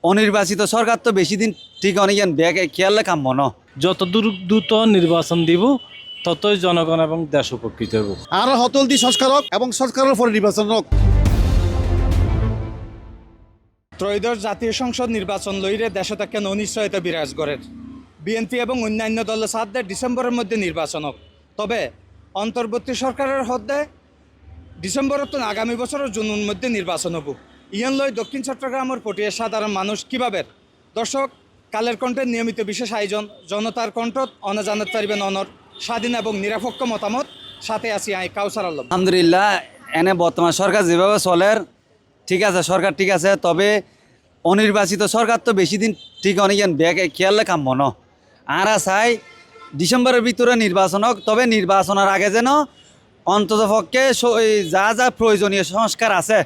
অনির্বাচিত সরকার তো বেশি দিন ঠিক অনেক ব্যাগে খেয়াল কাম্য ন। যত দ্রুত নির্বাচন দিব ততই জনগণ এবং দেশ উপকৃত হব। আর হতলদি সংস্কার হোক এবং সংস্কারের পরে নির্বাচন হোক। ত্রয়োদশ জাতীয় সংসদ নির্বাচন লইরে দেশে কেন অনিশ্চয়তা বিরাজ করে। বিএনপি এবং অন্যান্য দলের সাথে ডিসেম্বরের মধ্যে নির্বাচন হোক, তবে অন্তর্বর্তী সরকারের হদ্দে ডিসেম্বরের তো আগামী বছরের জুনের মধ্যে নির্বাচন হব। ইয়ান লই দক্ষিণ চট্টগ্রামের পটিয়ে সাধারণ মানুষ কিভাবে। দর্শক, কালের কণ্ঠের নিয়মিত বিশেষ আয়োজন জনতার কণ্ঠ অনাজানত পারিবেন অনর স্বাধীন এবং নিরপেক্ষ মতামত। সাথে আছি আই কাউসার আলম। আলহামদুলিল্লাহ, এনে বর্তমান সরকার যেভাবে চলের ঠিক আছে, সরকার ঠিক আছে, তবে অনির্বাচিত সরকার তো বেশি দিন ঠিক অনেক ব্যাগে খেয়াল কাম্য ন। আর চাই ডিসেম্বরের ভিতরে নির্বাচন হোক, তবে নির্বাচনের আগে যেন অন্ততপক্ষে যা যা প্রয়োজনীয় সংস্কার আছে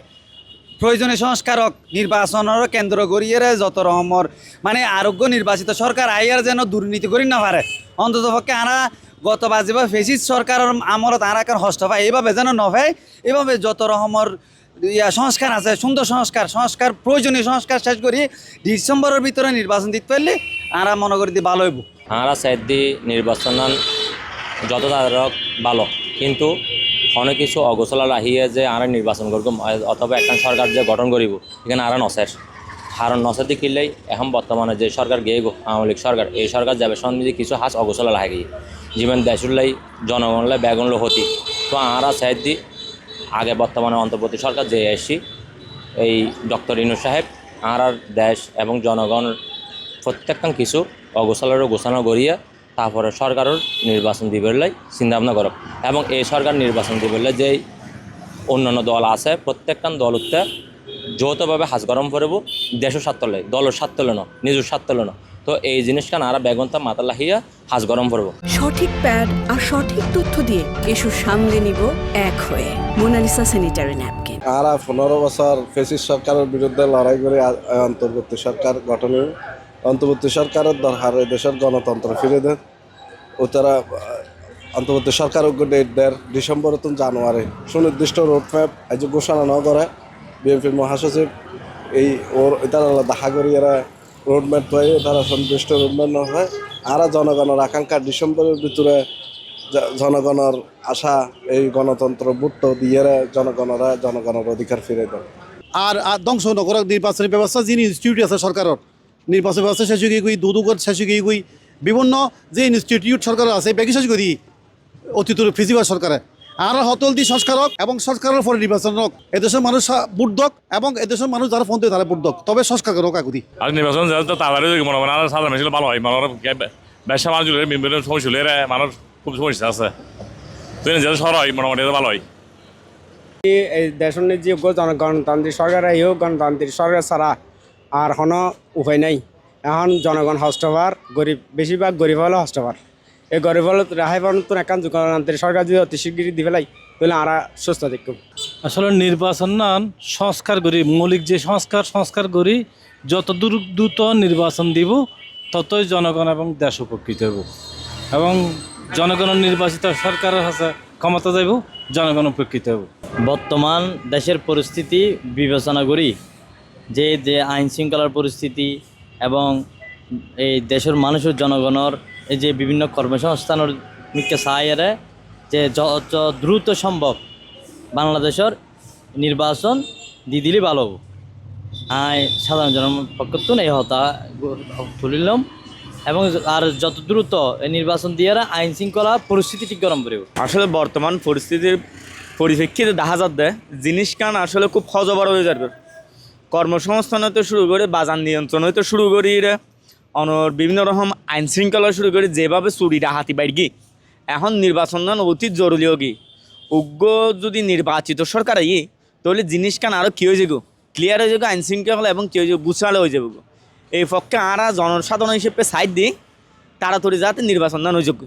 প্রয়োজনীয় সংস্কার হোক। নির্বাচনের কেন্দ্র করিয়ে যত রকমের মানে আরোগ্য নির্বাচিত সরকার আইয়ার যেন দুর্নীতি করি না পারে। অন্ততপক্ষে আরা গতবার যেভাবে ফেসিস সরকারের আমলত আর এখন হস্ত পায়, এইভাবে যেন নভায়। এভাবে যত রকমের সংস্কার আছে, সুন্দর সংস্কার প্রয়োজনীয় সংস্কার শেষ করি ডিসেম্বরের ভিতরে নির্বাচন দিতে পারলে আরা মনে করি দিয়ে ভালো হইব। আমরা চাইদি নির্বাচন যত তাদের ভালো, কিন্তু অনেক কিছু অগোছলা রাখিয়ে যে আমরা নির্বাচন করব অথবা একটা সরকার যে গঠন করিব এখানে আরা নসের হারণ নসের দিকিলেই এখন বর্তমানে যে সরকার গিয়ে গো আওয়ামী লীগ সরকার, এই সরকার যাবে সন্ধিতে কিছু হাস অগোছলা রাখি যেমন দেশুল্লাই জনগণলাই বেগুন হতি। তো আমরা চাইদি আগে বর্তমানে অন্তর্বর্তী সরকার যে এসি এই ডক্টর ইনু সাহেব আর দেশ এবং জনগণ প্রত্যেকটা কিছু অগোছালেরও গোছানো করিয়া তারপরে সরকারের নির্বাচন দিবেলাই চিন্তাভাবনা করক। এবং এই সরকার নির্বাচন দিবেলাই যে অন্যান্য দল আছে প্রত্যেকটা দল উঠতে যৌথভাবে হাজ গরম করব দেশের স্বার্থ লয়, দলের স্বার্থ লো না, নিজের স্বার্থ লো না। তো এই জিনিসটা আরা বেগুনটা মাথা লাহিয়া হাজ গরম করব। সঠিক প্যাড আর সঠিক তথ্য দিয়ে এসব সামলে নিব এক হয়ে। Mona Lisa sanitary napkin. আর 15 বছর ফেসিস সরকারের বিরুদ্ধে লড়াই করে অন্তর্বর্তী সরকার গঠনে অন্তর্বর্তী সরকারের দরকার দেশের গণতন্ত্র ফিরে দেন। ও তারা অন্তর্বর্তী সরকার ডেট দেয় ডিসেম্বর তো জানুয়ারি সুনির্দিষ্ট রোডম্যাপ আজ ঘোষণা ন করে বিএনপির মহাসচিব এই ওর তারা দেখা করি এরা রোডম্যাপ হয়ে তারা সুনির্দিষ্ট রোডম্যাপ ন হয়। আর জনগণের আকাঙ্ক্ষা ডিসেম্বরের ভিতরে জনগণের আশা এই গণতন্ত্র বুট দিয়ে জনগণের অধিকার ফিরে দেন। আর ধ্বংস নগর নির্বাচনী ব্যবস্থা যিনি ইনস্টিটিউট আছে সরকারের নির্বাচন ব্যবস্থা শেষ হয়ে গিয়ে দুদুগর শেষ হয়ে গিয়ে বিভিন্ন যে ইনস্টিটিউট সরকার আছে ব্যাগি শেষ করি অতীতের ফিজিবাল সরকারে। আর হতলদি সংস্কার হোক এবং সংস্কারের পরে নির্বাচন হোক। এদেশের মানুষ বুট দক এবং এদেশের মানুষ যারা ফোন দিয়ে তারা বুট দক, তবে সংস্কার হোক আগুদি। আর নির্বাচন তাড়াতাড়ি মনে করেন আর সাধারণ মানুষ ভালো হয়। মানুষ ব্যবসা বাণিজ্য বিভিন্ন সমস্যা হলে মানুষ খুব সমস্যা আছে। তুই যেটা সর হয় মোটামুটি ভালো হয়। এই দেশের যে গণতান্ত্রিক সরকার হোক গণতান্ত্রিক সরকার ছাড়া আর কোনো উপায় নাই। এখন জনগণ হস্তভার গরিব বেশিরভাগ গরিব হলো হস্তভার। এই গরিব হল রেহাই পাওয়ার নতুন এখন গণতান্ত্রিক সরকার যদি অতি স্বীকৃতি দিবে লাই তাহলে আর সুস্থ দেখব। আসলে নির্বাচন না সংস্কার করি, মৌলিক যে সংস্কার করি যত দ্রুত নির্বাচন দিব ততই জনগণ এবং দেশ উপকৃত হব। এবং জনগণের নির্বাচিত সরকারের কাছে ক্ষমতা যাইব, জনগণ উপকৃত হব। বর্তমান দেশের পরিস্থিতি বিবেচনা করি যে আইন শৃঙ্খলার পরিস্থিতি এবং এই দেশের মানুষের জনগণের এই যে বিভিন্ন কর্মসংস্থানের মিকে সাহায্যে যে যত দ্রুত সম্ভব বাংলাদেশের নির্বাচন দিয়ে দিলে ভালো হব। সাধারণ জনপক্ষ এই হতা তুলিলাম এবং আর যত দ্রুত এই নির্বাচন দিয়ে আইন শৃঙ্খলা পরিস্থিতি ঠিক গরম করব। আসলে বর্তমান পরিস্থিতির পরিপ্রেক্ষিতে দেখা যাচ্ছে জিনিস কান আসলে খুব হজবর হয়ে যাবে। কর্মসংস্থান হতে শুরু করে বাজার নিয়ন্ত্রণ হতে শুরু করি অনর বিভিন্ন রকম আইন শৃঙ্খলা শুরু করে যেভাবে চুরি ডাহাতি বাইর এখন নির্বাচন অতি জরুরি হোক। উগ্র যদি নির্বাচিত সরকার তাহলে জিনিস কান আরও কী হয়ে যাব, ক্লিয়ার হয়ে যাব আইন শৃঙ্খলা এবং কী হয়ে যাব গুছালে হয়ে যাব। এই পক্ষে আরা জনসাধারণ হিসেবে সাইড দিই তাড়াতাড়ি যাতে নির্বাচন হয়ে যাক।